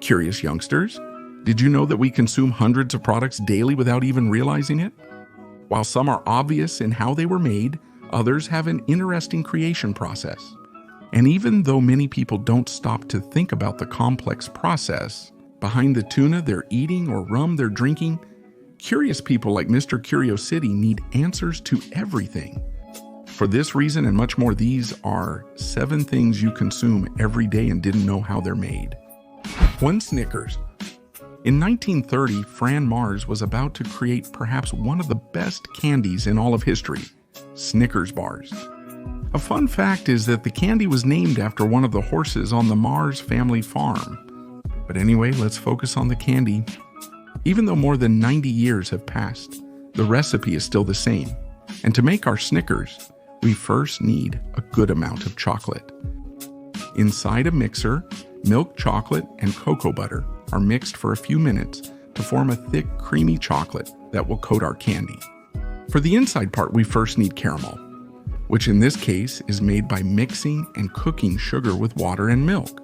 curious youngsters. Did you know that we consume hundreds of products daily without even realizing it? While some are obvious in how they were made, others have an interesting creation process. And even though many people don't stop to think about the complex process behind the tuna they're eating or rum they're drinking, curious people like Mr. Curiosity need answers to everything. For this reason and much more, these are 7 things you consume every day and didn't know how they're made. 1. Snickers. In 1930, Fran Mars was about to create perhaps one of the best candies in all of history, Snickers bars. A fun fact is that the candy was named after one of the horses on the Mars family farm. But anyway, let's focus on the candy. Even though more than 90 years have passed, the recipe is still the same. And to make our Snickers, we first need a good amount of chocolate. Inside a mixer, milk chocolate and cocoa butter are mixed for a few minutes to form a thick, creamy chocolate that will coat our candy. For the inside part, we first need caramel, which in this case is made by mixing and cooking sugar with water and milk.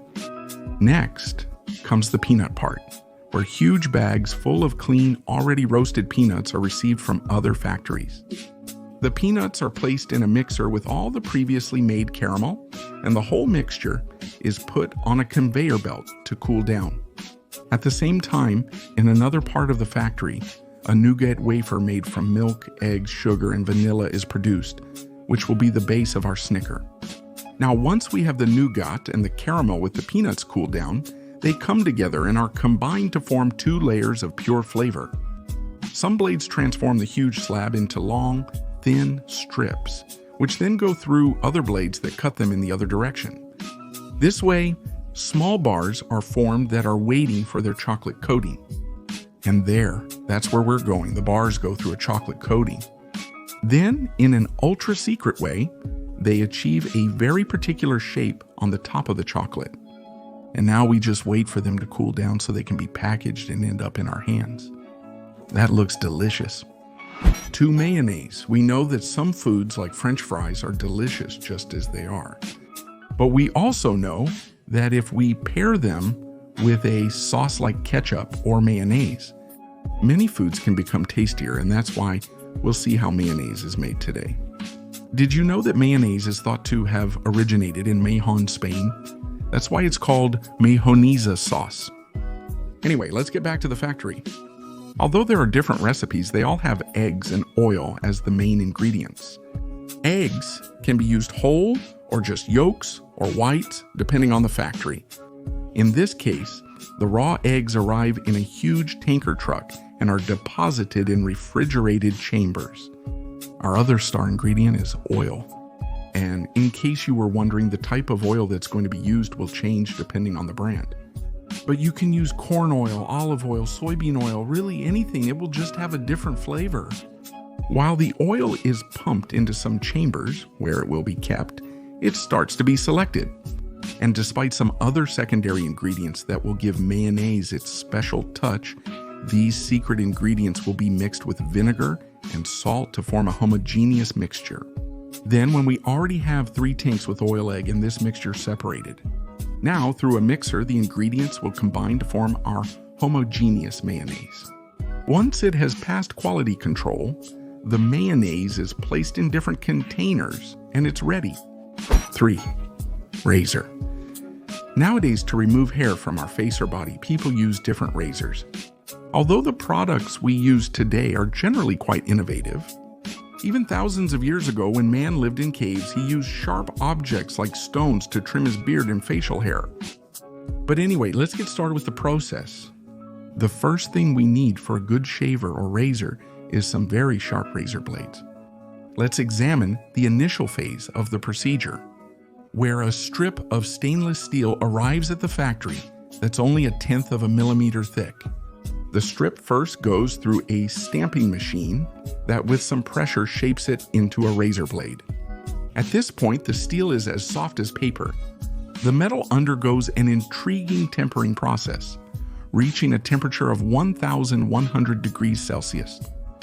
Next comes the peanut part, where huge bags full of clean, already roasted peanuts are received from other factories. The peanuts are placed in a mixer with all the previously made caramel, and the whole mixture is put on a conveyor belt to cool down. At the same time, in another part of the factory, a nougat wafer made from milk, eggs, sugar, and vanilla is produced, which will be the base of our Snicker. Now, once we have the nougat and the caramel with the peanuts cooled down, they come together and are combined to form 2 layers of pure flavor. Some blades transform the huge slab into long, thin strips, which then go through other blades that cut them in the other direction. This way, small bars are formed that are waiting for their chocolate coating. And that's where we're going. The bars go through a chocolate coating. Then, in an ultra-secret way, they achieve a very particular shape on the top of the chocolate. And now we just wait for them to cool down so they can be packaged and end up in our hands. That looks delicious. 2. Mayonnaise. We know that some foods like French fries are delicious just as they are. But we also know that if we pair them with a sauce like ketchup or mayonnaise, many foods can become tastier, and that's why we'll see how mayonnaise is made today. Did you know that mayonnaise is thought to have originated in Mahon, Spain? That's why it's called mayonnaise sauce. Anyway, let's get back to the factory. Although there are different recipes, they all have eggs and oil as the main ingredients. Eggs can be used whole or just yolks or whites, depending on the factory. In this case, the raw eggs arrive in a huge tanker truck and are deposited in refrigerated chambers. Our other star ingredient is oil. And in case you were wondering, the type of oil that's going to be used will change depending on the brand. But you can use corn oil, olive oil, soybean oil, really anything. It will just have a different flavor. While the oil is pumped into some chambers where it will be kept, it starts to be selected. And despite some other secondary ingredients that will give mayonnaise its special touch, these secret ingredients will be mixed with vinegar and salt to form a homogeneous mixture. Then, when we already have 3 tanks with oil, egg, and this mixture separated, now through a mixer, the ingredients will combine to form our homogeneous mayonnaise. Once it has passed quality control, the mayonnaise is placed in different containers and it's ready. 3. Razor. Nowadays, to remove hair from our face or body, people use different razors. Although the products we use today are generally quite innovative, even thousands of years ago, when man lived in caves, he used sharp objects like stones to trim his beard and facial hair. But anyway, let's get started with the process. The first thing we need for a good shaver or razor is some very sharp razor blades. Let's examine the initial phase of the procedure, where a strip of stainless steel arrives at the factory that's only 1/10 of a millimeter thick. The strip first goes through a stamping machine that with some pressure shapes it into a razor blade. At this point, the steel is as soft as paper. The metal undergoes an intriguing tempering process, reaching a temperature of 1,100 degrees Celsius.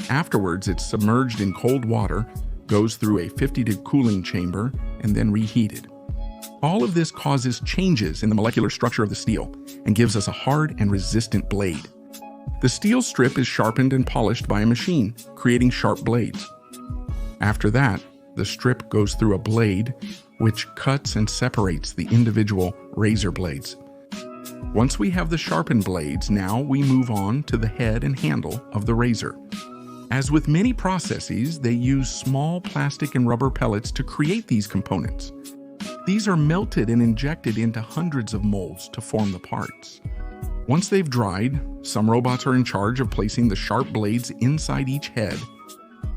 Afterwards, it's submerged in cold water, goes through a 50-degree cooling chamber, and then reheated. All of this causes changes in the molecular structure of the steel and gives us a hard and resistant blade. The steel strip is sharpened and polished by a machine, creating sharp blades. After that, the strip goes through a blade, which cuts and separates the individual razor blades. Once we have the sharpened blades, now we move on to the head and handle of the razor. As with many processes, they use small plastic and rubber pellets to create these components. These are melted and injected into hundreds of molds to form the parts. Once they've dried, some robots are in charge of placing the sharp blades inside each head.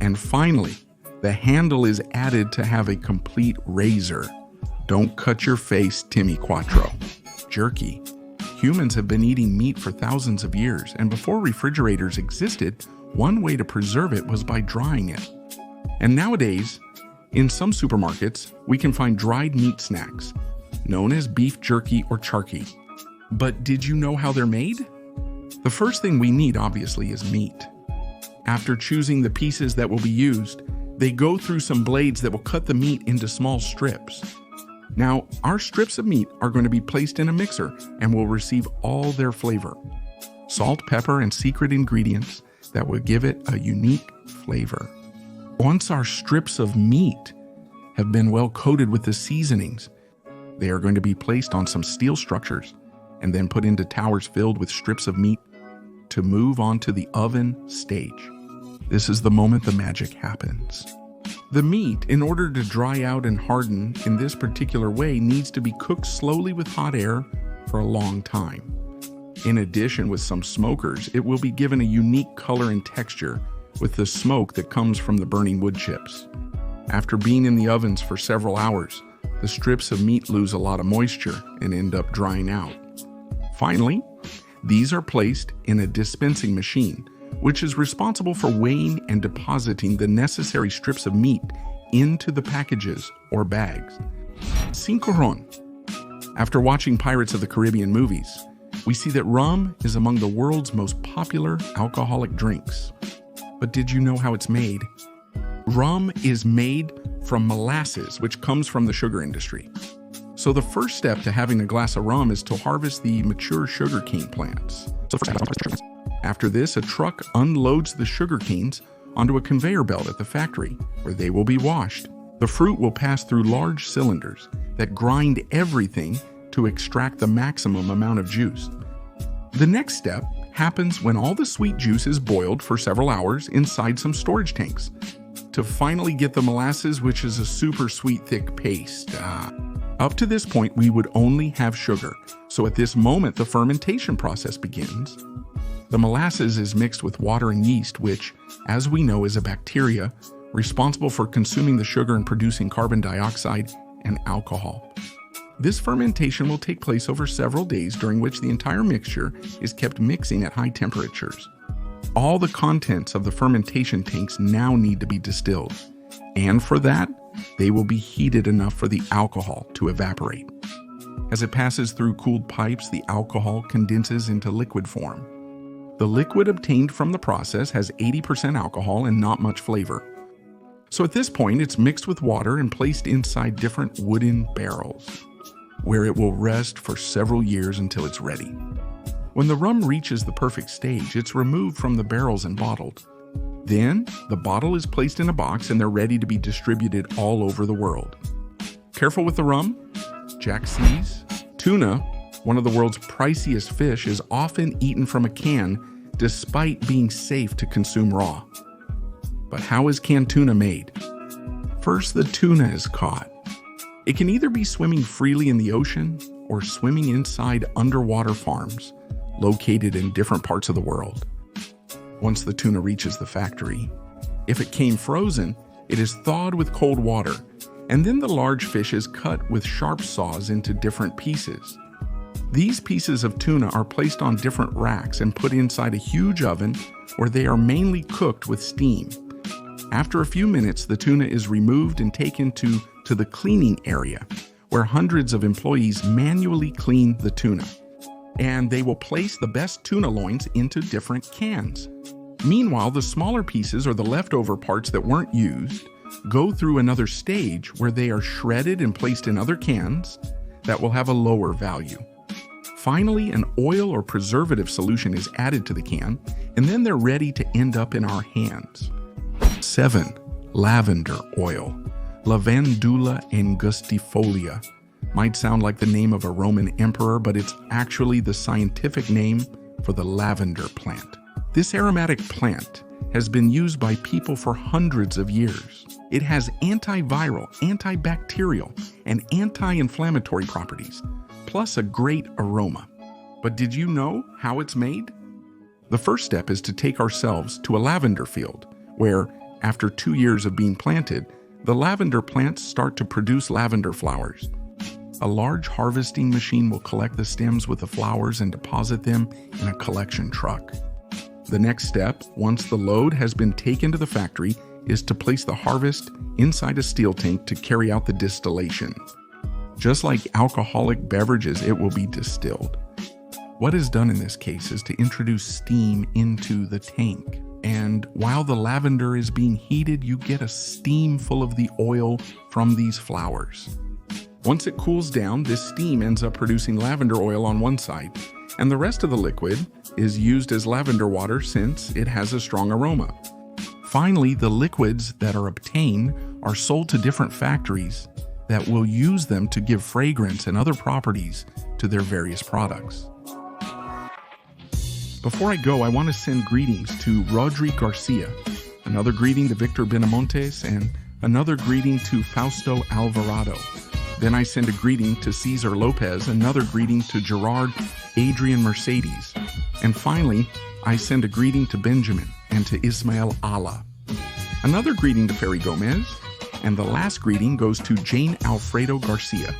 And finally, the handle is added to have a complete razor. Don't cut your face, Timmy Quattro. Jerky. Humans have been eating meat for thousands of years, and before refrigerators existed, one way to preserve it was by drying it. And nowadays, in some supermarkets, we can find dried meat snacks, known as beef jerky or charky. But did you know how they're made? The first thing we need, obviously, is meat. After choosing the pieces that will be used, they go through some blades that will cut the meat into small strips. Now, our strips of meat are going to be placed in a mixer and will receive all their flavor. Salt, pepper, and secret ingredients that will give it a unique flavor. Once our strips of meat have been well coated with the seasonings, they are going to be placed on some steel structures and then put into towers filled with strips of meat to move on to the oven stage. This is the moment the magic happens. The meat, in order to dry out and harden in this particular way, needs to be cooked slowly with hot air for a long time. In addition, with some smokers, it will be given a unique color and texture with the smoke that comes from the burning wood chips. After being in the ovens for several hours, the strips of meat lose a lot of moisture and end up drying out. Finally, these are placed in a dispensing machine, which is responsible for weighing and depositing the necessary strips of meat into the packages or bags. Cincuron. After watching Pirates of the Caribbean movies, we see that rum is among the world's most popular alcoholic drinks. But did you know how it's made? Rum is made from molasses, which comes from the sugar industry. So the first step to having a glass of rum is to harvest the mature sugarcane plants. After this, a truck unloads the sugar canes onto a conveyor belt at the factory, where they will be washed. The fruit will pass through large cylinders that grind everything to extract the maximum amount of juice. The next step happens when all the sweet juice is boiled for several hours inside some storage tanks to finally get the molasses, which is a super sweet thick paste. Up to this point, we would only have sugar. So at this moment, the fermentation process begins. The molasses is mixed with water and yeast, which, as we know, is a bacteria responsible for consuming the sugar and producing carbon dioxide and alcohol. This fermentation will take place over several days, during which the entire mixture is kept mixing at high temperatures. All the contents of the fermentation tanks now need to be distilled, and for that, they will be heated enough for the alcohol to evaporate. As it passes through cooled pipes, the alcohol condenses into liquid form. The liquid obtained from the process has 80% alcohol and not much flavor. So at this point, it's mixed with water and placed inside different wooden barrels, where it will rest for several years until it's ready. When the rum reaches the perfect stage, it's removed from the barrels and bottled. Then, the bottle is placed in a box and they're ready to be distributed all over the world. Careful with the rum. Jack sees. Tuna, one of the world's priciest fish, is often eaten from a can despite being safe to consume raw. But how is canned tuna made? First, the tuna is caught. It can either be swimming freely in the ocean or swimming inside underwater farms located in different parts of the world. Once the tuna reaches the factory, if it came frozen, it is thawed with cold water, and then the large fish is cut with sharp saws into different pieces. These pieces of tuna are placed on different racks and put inside a huge oven where they are mainly cooked with steam. After a few minutes, the tuna is removed and taken to the cleaning area, where hundreds of employees manually clean the tuna. And they will place the best tuna loins into different cans. Meanwhile, the smaller pieces, or the leftover parts that weren't used, go through another stage where they are shredded and placed in other cans that will have a lower value. Finally, an oil or preservative solution is added to the can, and then they're ready to end up in our hands. 7. Lavender oil. Lavandula angustifolia. Might sound like the name of a Roman emperor, but it's actually the scientific name for the lavender plant. This aromatic plant has been used by people for hundreds of years. It has antiviral, antibacterial, and anti-inflammatory properties, plus a great aroma. But did you know how it's made? The first step is to take ourselves to a lavender field, where, after 2 years of being planted, the lavender plants start to produce lavender flowers. A large harvesting machine will collect the stems with the flowers and deposit them in a collection truck. The next step, once the load has been taken to the factory, is to place the harvest inside a steel tank to carry out the distillation. Just like alcoholic beverages, it will be distilled. What is done in this case is to introduce steam into the tank. And while the lavender is being heated, you get a steam full of the oil from these flowers. Once it cools down, this steam ends up producing lavender oil on one side, and the rest of the liquid is used as lavender water since it has a strong aroma. Finally, the liquids that are obtained are sold to different factories that will use them to give fragrance and other properties to their various products. Before I go, I want to send greetings to Rodri Garcia, another greeting to Victor Benamontes, and another greeting to Fausto Alvarado. Then I send a greeting to Cesar Lopez, another greeting to Gerard Adrian Mercedes. And finally, I send a greeting to Benjamin and to Ismael Ala. Another greeting to Ferry Gomez, and the last greeting goes to Jane Alfredo Garcia.